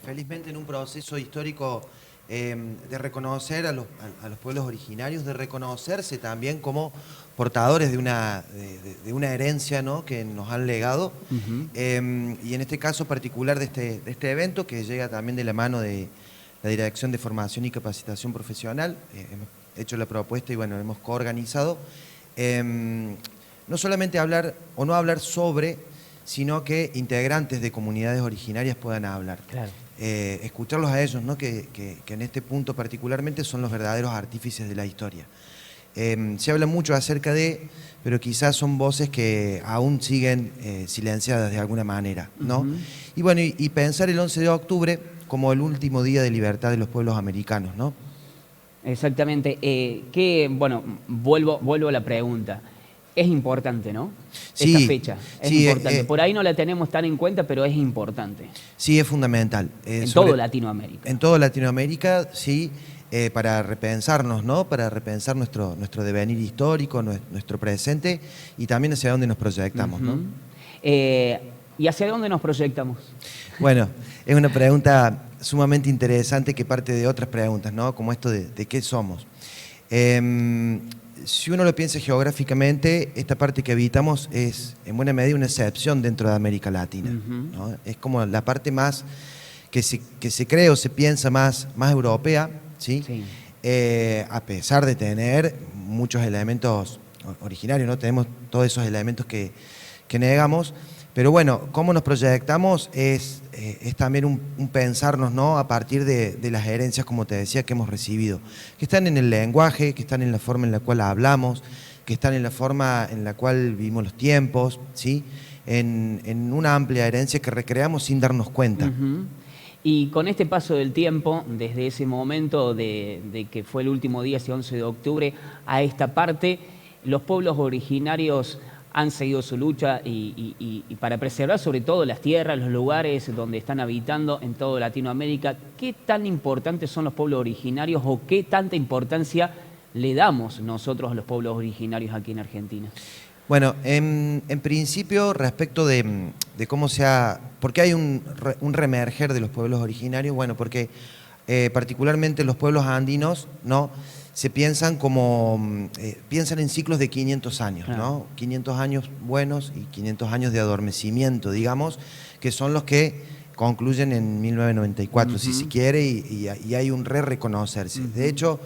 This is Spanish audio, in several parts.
felizmente en un proceso histórico de reconocer a los pueblos originarios, de reconocerse también como portadores de una herencia, ¿no?, que nos han legado. Y en este caso particular de este evento, que llega también de la mano de la Dirección de Formación y Capacitación Profesional, hemos hecho la propuesta y bueno, hemos coorganizado, no solamente hablar o no hablar sobre, sino que integrantes de comunidades originarias puedan hablar. Claro. Escucharlos a ellos, ¿no?, que en este punto particularmente son los verdaderos artífices de la historia. Se habla mucho acerca de, pero quizás son voces que aún siguen silenciadas de alguna manera, ¿no? Y bueno, y pensar el 11 de octubre como el último día de libertad de los pueblos americanos, ¿no? Exactamente. Bueno, vuelvo a la pregunta. Es importante, ¿no? Sí, esta fecha es sí, importante. Por ahí no la tenemos tan en cuenta, pero es importante. Sí, es fundamental. En todo Latinoamérica. En toda Latinoamérica, sí, para repensarnos, ¿no? Para repensar nuestro devenir histórico, nuestro presente y también hacia dónde nos proyectamos, ¿no? ¿Y hacia dónde nos proyectamos? Bueno, es una pregunta sumamente interesante que parte de otras preguntas, ¿no? Como esto de qué somos. Si uno lo piensa geográficamente, esta parte que habitamos es en buena medida una excepción dentro de América Latina, ¿no? Es como la parte más que se cree o se piensa más europea, ¿sí? Sí. A pesar de tener muchos elementos originarios, ¿no? Tenemos todos esos elementos que negamos, pero bueno, cómo nos proyectamos es también un pensarnos, ¿no?, a partir de las herencias, como te decía, que hemos recibido, que están en el lenguaje, que están en la forma en la cual hablamos, que están en la forma en la cual vivimos los tiempos, ¿sí? En una amplia herencia que recreamos sin darnos cuenta. Y con este paso del tiempo, desde ese momento de que fue el último día, ese 11 de octubre, a esta parte, los pueblos originarios han seguido su lucha y para preservar sobre todo las tierras, los lugares donde están habitando en toda Latinoamérica. ¿Qué tan importantes son los pueblos originarios o qué tanta importancia le damos nosotros a los pueblos originarios aquí en Argentina? Bueno, en principio, respecto de cómo se ha... ¿Por qué hay un reemerger de los pueblos originarios? Bueno, porque particularmente los pueblos andinos, ¿no?, se piensan como... piensan en ciclos de 500 años, ¿no? 500 años buenos y 500 años de adormecimiento, digamos, que son los que concluyen en 1994, si se quiere, y hay un reconocerse. De hecho,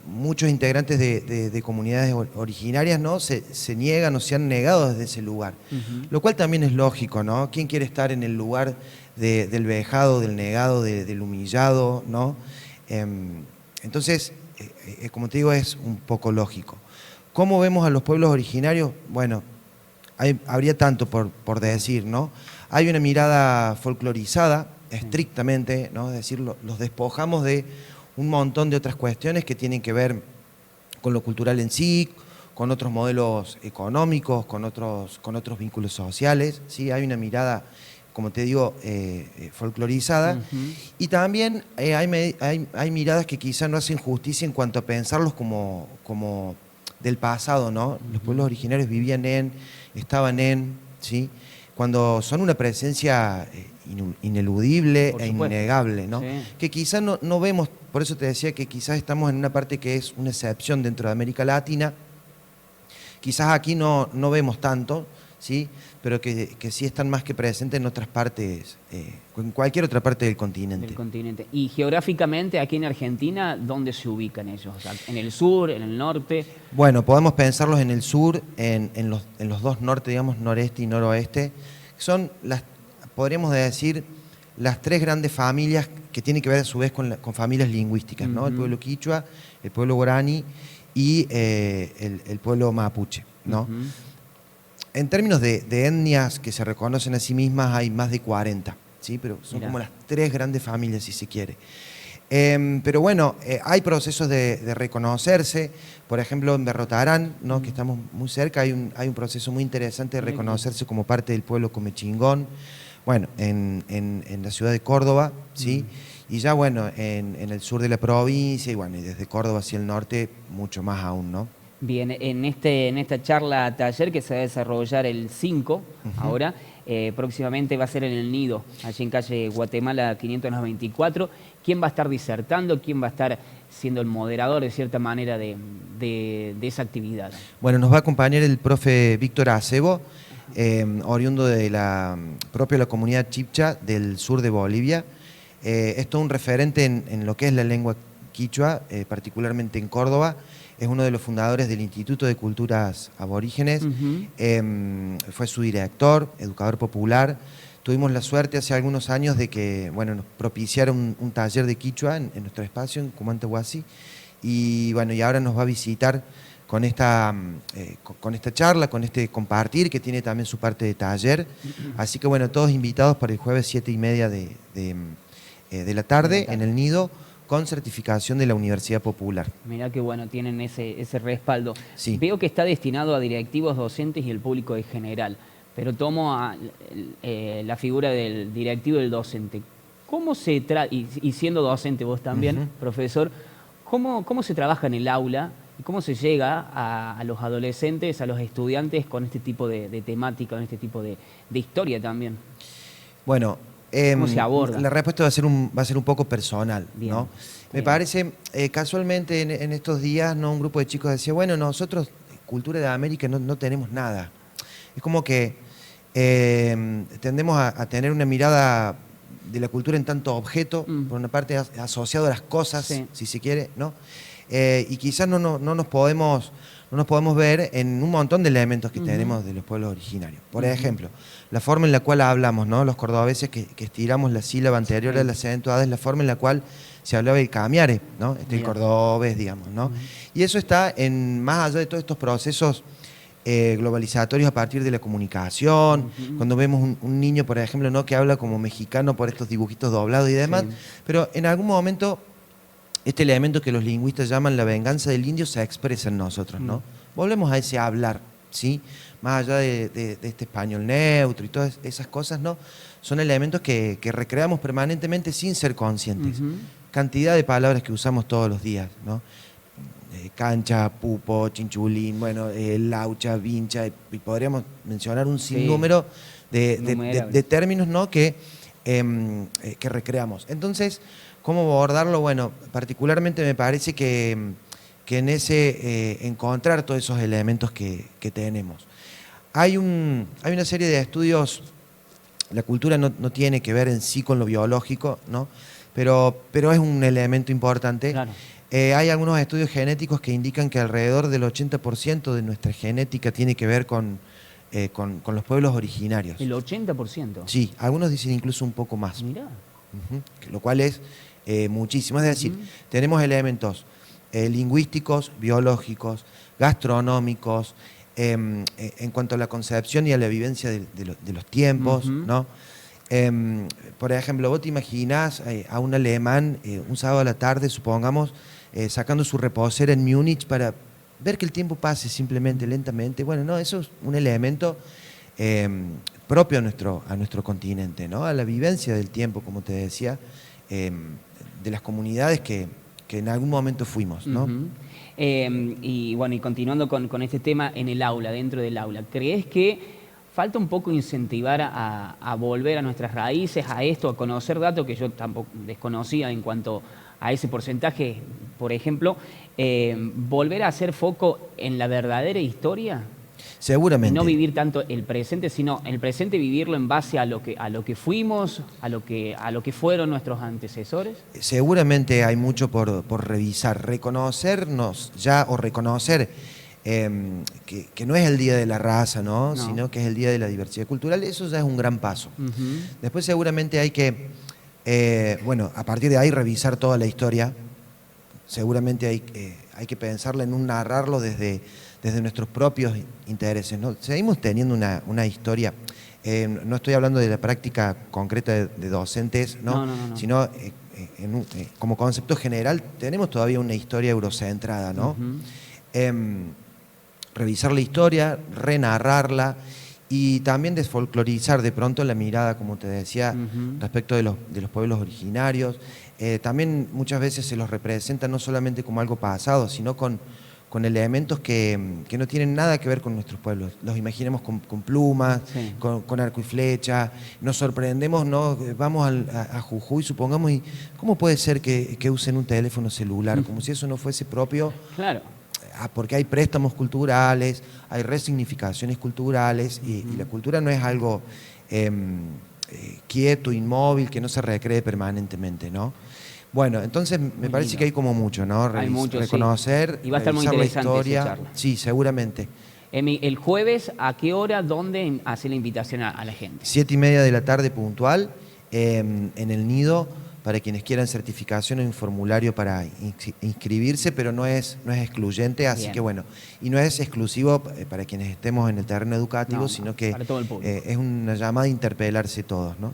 muchos integrantes de comunidades originarias, ¿no?, se niegan o se han negado desde ese lugar, lo cual también es lógico, ¿no? ¿Quién quiere estar en el lugar del vejado, del negado, del humillado, ¿no? Entonces, como te digo, es un poco lógico. ¿Cómo vemos a los pueblos originarios? Bueno, habría tanto por decir, ¿no? Hay una mirada folclorizada, estrictamente, ¿no? Es decir, los despojamos de un montón de otras cuestiones que tienen que ver con lo cultural en sí, con otros modelos económicos, con otros vínculos sociales, ¿sí? Hay una mirada, como te digo, folclorizada, y también hay miradas que quizás no hacen justicia en cuanto a pensarlos como del pasado, ¿no? Los pueblos originarios vivían estaban ¿sí? Cuando son una presencia ineludible e innegable, ¿no? Sí. Que quizás no vemos, por eso te decía que quizás estamos en una parte que es una excepción dentro de América Latina, quizás aquí no vemos tanto, ¿sí? Pero que sí están más que presentes en otras partes, en cualquier otra parte del continente. Y geográficamente, aquí en Argentina, ¿dónde se ubican ellos? O sea, ¿en el sur, en el norte? Bueno, podemos pensarlos en el sur, en los dos norte, digamos, noreste y noroeste. Son podríamos decir, las tres grandes familias que tienen que ver a su vez con familias lingüísticas, ¿no? El pueblo quichua, el pueblo guaraní y el pueblo mapuche, ¿no? En términos de etnias que se reconocen a sí mismas, hay más de 40, ¿sí? Pero son como las tres grandes familias, si se quiere. Pero bueno, hay procesos de reconocerse. Por ejemplo, en Berrotarán, ¿no?, que estamos muy cerca, hay un proceso muy interesante de reconocerse como parte del pueblo comechingón. Bueno, en la ciudad de Córdoba, ¿sí? Y ya, bueno, en el sur de la provincia, y bueno, y desde Córdoba hacia el norte, mucho más aún, ¿no? Bien, en esta charla taller que se va a desarrollar el 5, ahora, próximamente va a ser en el Nido, allí en calle Guatemala 524. ¿Quién va a estar disertando? ¿Quién va a estar siendo el moderador, de cierta manera, de esa actividad? Bueno, nos va a acompañar el profe Víctor Acebo, oriundo de propio de la comunidad chibcha del sur de Bolivia. Es todo un referente en lo que es la lengua quichua, particularmente en Córdoba. Es uno de los fundadores del Instituto de Culturas Aborígenes. Fue su director, educador popular. Tuvimos la suerte hace algunos años de que nos propiciaron un taller de quichua en nuestro espacio, en Cumantahuasi. Y ahora nos va a visitar con esta charla, con este compartir, que tiene también su parte de taller. Así que todos invitados para el jueves 7:30 de la tarde en el Nido, con certificación de la Universidad Popular. Mirá que tienen ese respaldo. Sí. Veo que está destinado a directivos, docentes y el público en general, pero tomo la figura del directivo y del docente. ¿Cómo se y siendo docente vos también, profesor, ¿cómo se trabaja en el aula y cómo se llega a los adolescentes, a los estudiantes con este tipo de temática, con este tipo de historia también? Bueno, ¿cómo se aborda? La respuesta va a ser un poco personal, Bien, ¿no? Me parece, casualmente en estos días, un grupo de chicos decía, nosotros, Cultura de América, no tenemos nada. Es como que tendemos a tener una mirada de la cultura en tanto objeto, por una parte asociado a las cosas, sí, si se quiere, ¿no? Y quizás no nos podemos ver en un montón de elementos que tenemos de los pueblos originarios. Por ejemplo, la forma en la cual hablamos, ¿no? Los cordobeses que estiramos la sílaba anterior a la acentuada, es la forma en la cual se hablaba el camiare, ¿no? El cordobés, digamos, ¿no? Y eso está más allá de todos estos procesos globalizatorios a partir de la comunicación, cuando vemos un niño, por ejemplo, ¿no? Que habla como mexicano por estos dibujitos doblados y demás, pero en algún momento este elemento que los lingüistas llaman la venganza del indio se expresa en nosotros, ¿no? Volvemos a ese hablar, ¿sí? Más allá de este español neutro y todas esas cosas, ¿no? Son elementos que recreamos permanentemente sin ser conscientes. Cantidad de palabras que usamos todos los días, ¿no? Cancha, pupo, chinchulín, laucha, vincha, y podríamos mencionar un sinnúmero de términos, ¿no? que recreamos. Entonces, ¿cómo abordarlo? Particularmente me parece que en ese encontrar todos esos elementos que tenemos. Hay una serie de estudios, la cultura no tiene que ver en sí con lo biológico, ¿no? Pero es un elemento importante. Claro. Hay algunos estudios genéticos que indican que alrededor del 80% de nuestra genética tiene que ver con los pueblos originarios. ¿El 80%? Sí, algunos dicen incluso un poco más. Mirá. Lo cual es muchísimo. Es decir, tenemos elementos lingüísticos, biológicos, gastronómicos, en cuanto a la concepción y a la vivencia de los tiempos, ¿no? Por ejemplo, vos te imaginás a un alemán un sábado a la tarde, supongamos, sacando su reposera en Múnich para ver que el tiempo pase simplemente, lentamente. Eso es un elemento propio a nuestro continente, ¿no? A la vivencia del tiempo, como te decía, de las comunidades que en algún momento fuimos, ¿no? Y continuando con este tema en el aula, dentro del aula, ¿crees que falta un poco incentivar a volver a nuestras raíces, a esto, a conocer datos que yo tampoco desconocía en cuanto a ese porcentaje, por ejemplo, volver a hacer foco en la verdadera historia? Seguramente. Y no vivir tanto el presente, sino el presente vivirlo en base a lo que fuimos, a lo que fueron nuestros antecesores. Seguramente hay mucho por revisar, reconocernos ya o reconocer que no es el Día de la Raza, ¿no? Sino que es el Día de la Diversidad Cultural. Eso ya es un gran paso. Después seguramente hay que, a partir de ahí revisar toda la historia. Seguramente hay que pensarla en un narrarlo desde nuestros propios intereses, ¿no? Seguimos teniendo una historia, no estoy hablando de la práctica concreta de docentes, ¿no? Sino como concepto general tenemos todavía una historia eurocentrada, ¿no? Revisar la historia, renarrarla y también desfolclorizar de pronto la mirada, como te decía, respecto de los pueblos originarios. También muchas veces se los representa no solamente como algo pasado, sino con con elementos que no tienen nada que ver con nuestros pueblos. Los imaginemos con plumas, Sí. con arco y flecha, nos sorprendemos, ¿no? Vamos a Jujuy, supongamos, y ¿cómo puede ser que usen un teléfono celular? Como si eso no fuese propio. Claro. Porque hay préstamos culturales, hay resignificaciones culturales, y la cultura no es algo quieto, inmóvil, que no se recree permanentemente, ¿no? Bueno, entonces me parece lindo. que hay como mucho, ¿no? Hay mucho, reconocer, sí. Y va a estar muy revisar la interesante esa historia. charla. Sí, seguramente. Emi, el jueves, ¿a qué hora, dónde hace la invitación a la gente? 7:30 de la tarde puntual, en el Nido, para quienes quieran certificación, hay un formulario para inscribirse, pero no es excluyente, así Bien. que bueno, y no es exclusivo para quienes estemos en el terreno educativo, No, sino que para todo el público. es una llamada a interpelarse todos, ¿no?